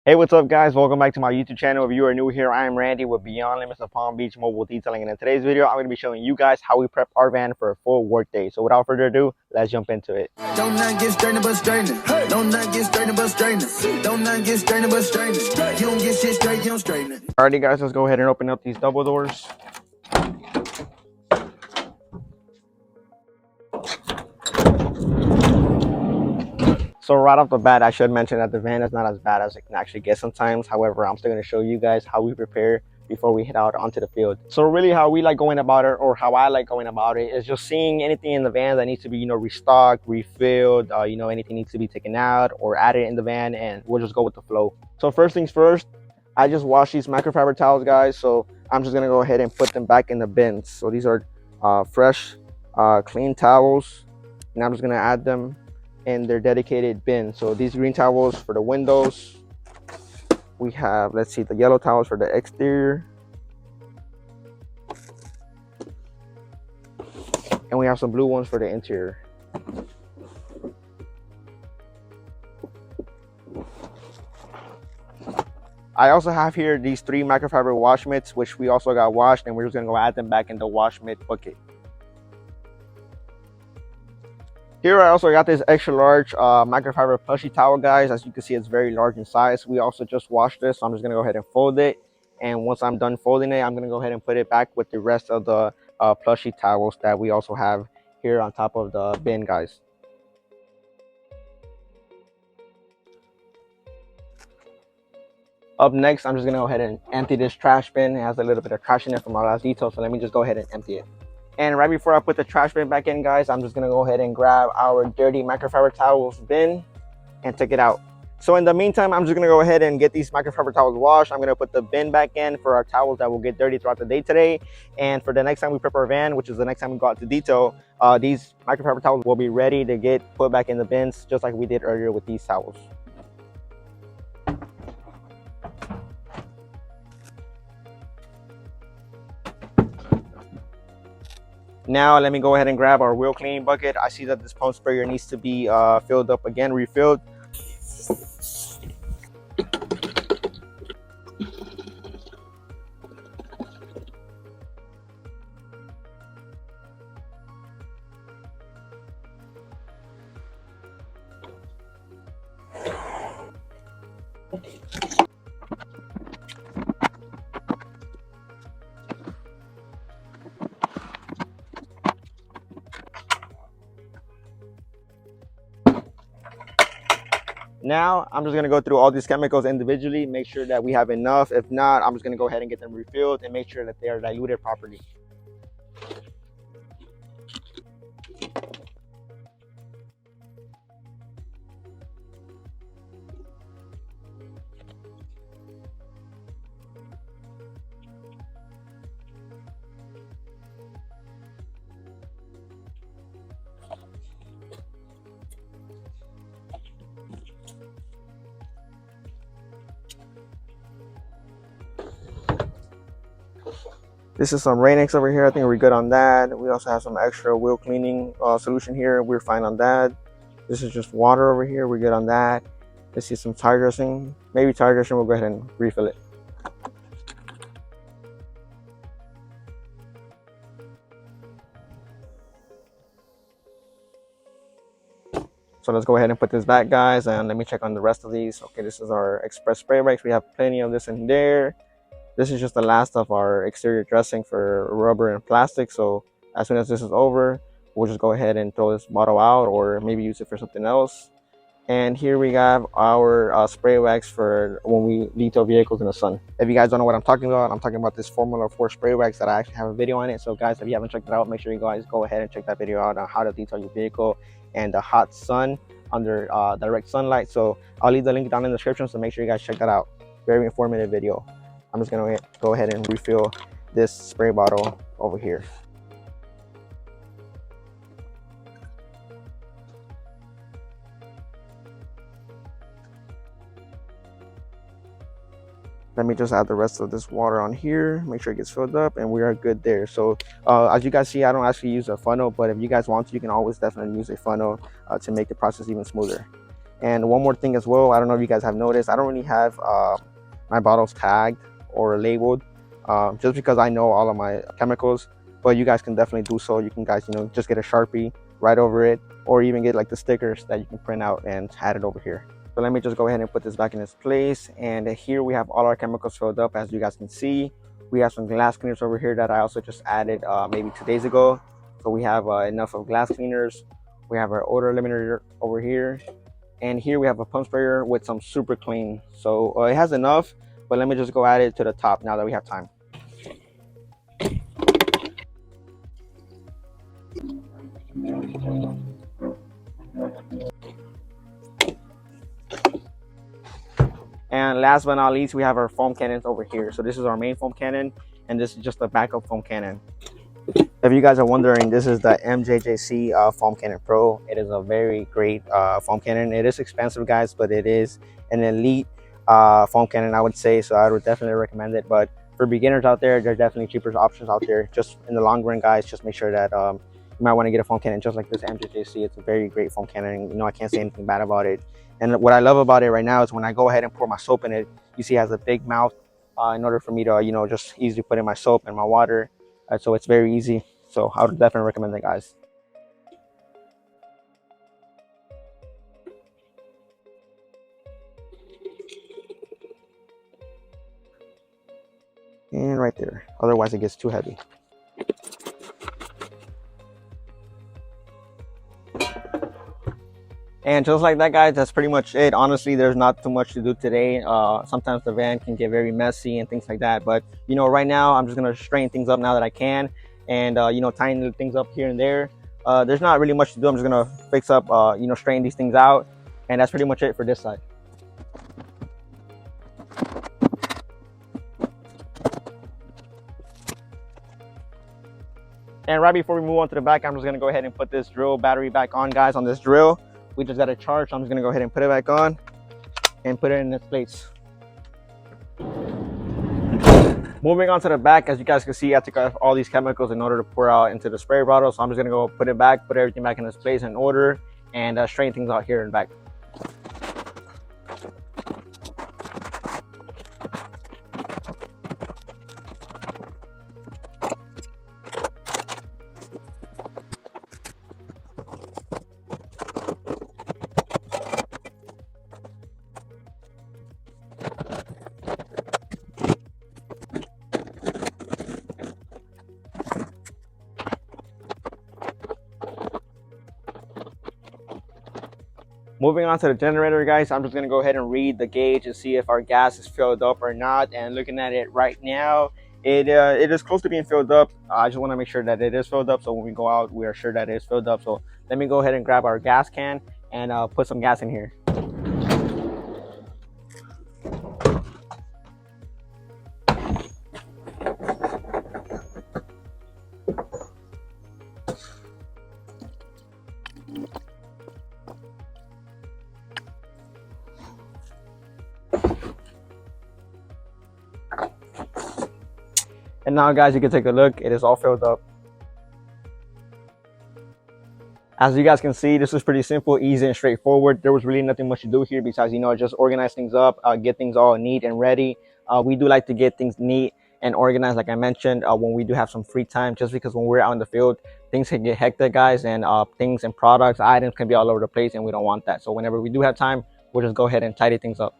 Hey, what's up, guys? Welcome back to my YouTube channel. If you are new here, I am Randy with Beyond Limits of Palm Beach Mobile Detailing, and in today's video I'm going to be showing you guys how we prep our van for a full work day. So without further ado, let's jump into it. Don't not get strained but straightening. Don't not get strained but straightening. Don't not get strained but straightening. You don't get shit straight, you don't straighten it. Alrighty, guys, let's go ahead and open up these double doors. So right off the bat, I should mention that the van is not as bad as it can actually get sometimes. However, I'm still going to show you guys how we prepare before we head out onto the field. So really how we like going about it, or how I like going about it, is just seeing anything in the van that needs to be, restocked, refilled, anything needs to be taken out or added in the van, and we'll just go with the flow. So first things first, I just wash these microfiber towels, guys. So I'm just going to go ahead and put them back in the bins. So these are fresh, clean towels, and I'm just going to add them in their dedicated bin. So these green towels for the windows, we have, let's see, the yellow towels for the exterior, and we have some blue ones for the interior. I also have here these 3 microfiber wash mitts, which we also got washed, and we're just gonna go add them back in the wash mitt bucket. Here I also got this extra large microfiber plushy towel, guys. As you can see, it's very large in size. We also just washed this, so I'm just gonna go ahead and fold it. And once I'm done folding it, I'm gonna go ahead and put it back with the rest of the plushy towels that we also have here on top of the bin, guys. Up next, I'm just gonna go ahead and empty this trash bin. It has a little bit of trash in it from our last detail, so let me just go ahead and empty it. And right before I put the trash bin back in, guys, I'm just gonna go ahead and grab our dirty microfiber towels bin and take it out. So in the meantime, I'm just gonna go ahead and get these microfiber towels washed. I'm gonna put the bin back in for our towels that will get dirty throughout the day today. And for the next time we prep our van, which is the next time we go out to detail, these microfiber towels will be ready to get put back in the bins, just like we did earlier with these towels. Now let me go ahead and grab our wheel cleaning bucket. I see that this pump sprayer needs to be filled up again, refilled. Now I'm just going to go through all these chemicals individually, make sure that we have enough. If not, I'm just going to go ahead and get them refilled and make sure that they are diluted properly. This is some Rain-X over here. I think we're good on that. We also have some extra wheel cleaning solution here. We're fine on that. This is just water over here. We're good on that. Let's see some tire dressing. Maybe tire dressing, we'll go ahead and refill it. So let's go ahead and put this back, guys, and let me check on the rest of these. Okay, this is our express spray brakes. We have plenty of this in there. This is just the last of our exterior dressing for rubber and plastic. So as soon as this is over, we'll just go ahead and throw this bottle out or maybe use it for something else. And here we have our spray wax for when we detail vehicles in the sun. If you guys don't know what I'm talking about this Formula 4 spray wax that I actually have a video on it. So guys, if you haven't checked it out, make sure you guys go ahead and check that video out on how to detail your vehicle and the hot sun under direct sunlight. So I'll leave the link down in the description, so make sure you guys check that out. Very informative video. I'm just gonna go ahead and refill this spray bottle over here. Let me just add the rest of this water on here, make sure it gets filled up, and we are good there. So as you guys see, I don't actually use a funnel, but if you guys want to, you can always definitely use a funnel to make the process even smoother. And one more thing as well, I don't know if you guys have noticed, I don't really have my bottles tagged or labeled, just because I know all of my chemicals. But you guys can definitely do so. You can guys, just get a Sharpie right over it, or even get like the stickers that you can print out and add it over here. So let me just go ahead and put this back in its place. And here we have all our chemicals filled up. As you guys can see, we have some glass cleaners over here that I also just added maybe 2 days ago. So we have enough of glass cleaners. We have our odor eliminator over here. And here we have a pump sprayer with some super clean. So it has enough, but let me just go add it to the top now that we have time. And last but not least, we have our foam cannons over here. So this is our main foam cannon, and this is just a backup foam cannon. If you guys are wondering, this is the MJJC foam cannon Pro. It is a very great foam cannon. It is expensive, guys, but it is an elite foam cannon, I would say. So I would definitely recommend it. But for beginners out there, there's definitely cheaper options out there. Just in the long run, guys, just make sure that you might want to get a foam cannon just like this MJJC. It's a very great foam cannon. I can't say anything bad about it. And what I love about it right now is when I go ahead and pour my soap in it, you see it has a big mouth in order for me to, just easily put in my soap and my water. So it's very easy. So I would definitely recommend that, guys. And right there. Otherwise it gets too heavy. And just like that, guys, that's pretty much it. Honestly, there's not too much to do today. Sometimes the van can get very messy and things like that. But, right now, I'm just going to straighten things up now that I can. And, tighten things up here and there. There's not really much to do. I'm just going to fix up, straighten these things out. And that's pretty much it for this side. And right before we move on to the back, I'm just going to go ahead and put this drill battery back on, guys, on this drill. We just got it charged. So I'm just going to go ahead and put it back on and put it in its place. Moving on to the back, as you guys can see, I took off all these chemicals in order to pour out into the spray bottle. So I'm just going to go put it back, put everything back in its place in order, and straighten things out here in the back. Moving on to the generator, guys, I'm just going to go ahead and read the gauge and see if our gas is filled up or not. And looking at it right now, it is close to being filled up. I just want to make sure that it is filled up, so when we go out, we are sure that it is filled up. So let me go ahead and grab our gas can and put some gas in here. And now, guys, you can take a look. It is all filled up. As you guys can see, this was pretty simple, easy, and straightforward. There was really nothing much to do here besides, just organize things up, get things all neat and ready. We do like to get things neat and organized, like I mentioned, when we do have some free time, just because when we're out in the field, things can get hectic, guys, and things and products, items can be all over the place, and we don't want that. So whenever we do have time, we'll just go ahead and tidy things up.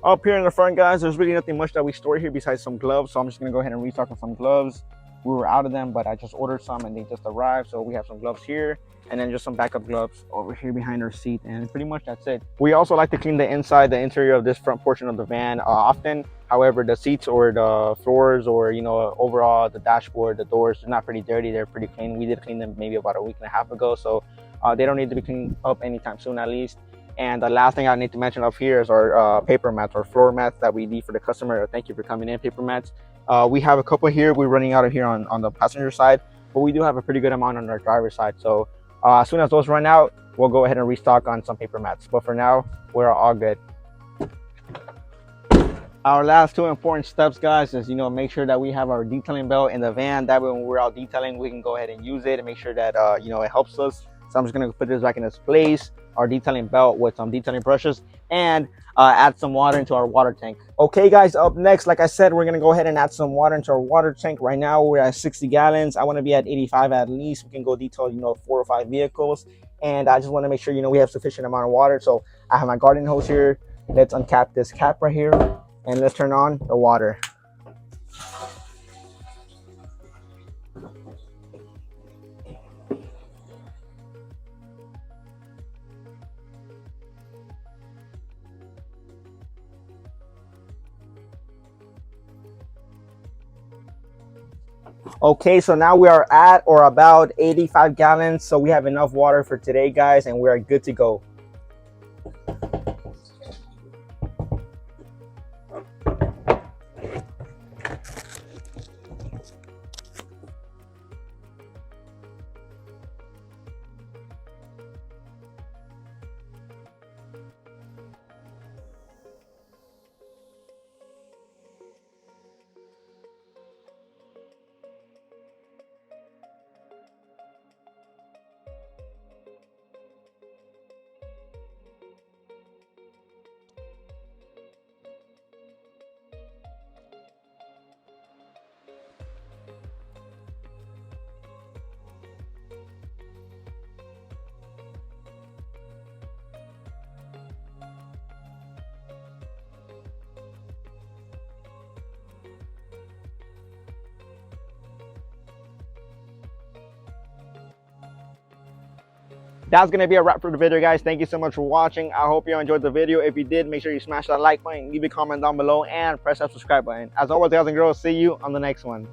Up here in the front, guys, there's really nothing much that we store here besides some gloves. So I'm just going to go ahead and restock on some gloves. We were out of them, but I just ordered some and they just arrived. So we have some gloves here and then just some backup gloves over here behind our seat. And pretty much that's it. We also like to clean the inside, the interior of this front portion of the van often. However, the seats or the floors or, overall the dashboard, the doors, they're not pretty dirty. They're pretty clean. We did clean them maybe about a week and a half ago. So they don't need to be cleaned up anytime soon, at least. And the last thing I need to mention up here is our paper mats or floor mats that we need for the customer. Thank you for coming in, paper mats. We have a couple here. We're running out of here on the passenger side, but we do have a pretty good amount on our driver's side. So as soon as those run out, we'll go ahead and restock on some paper mats. But for now, we're all good. Our last two important steps, guys, is make sure that we have our detailing belt in the van. That way, when we're out detailing, we can go ahead and use it and make sure that it helps us. So I'm just gonna put this back in its place. Our detailing belt with some detailing brushes and add some water into our water tank. Okay, guys. Up next, like I said, we're gonna go ahead and add some water into our water tank. Right now, we're at 60 gallons. I want to be at 85 at least. We can go detail 4 or 5 vehicles, and I just want to make sure we have sufficient amount of water. So I have my garden hose here. Let's uncap this cap right here and let's turn on the water. Okay, so now we are at or about 85 gallons. So we have enough water for today, guys, and we are good to go. That's gonna be a wrap for the video, guys. Thank you so much for watching. I hope you enjoyed the video. If you did, make sure you smash that like button, leave a comment down below, and press that subscribe button. As always, guys and girls, see you on the next one.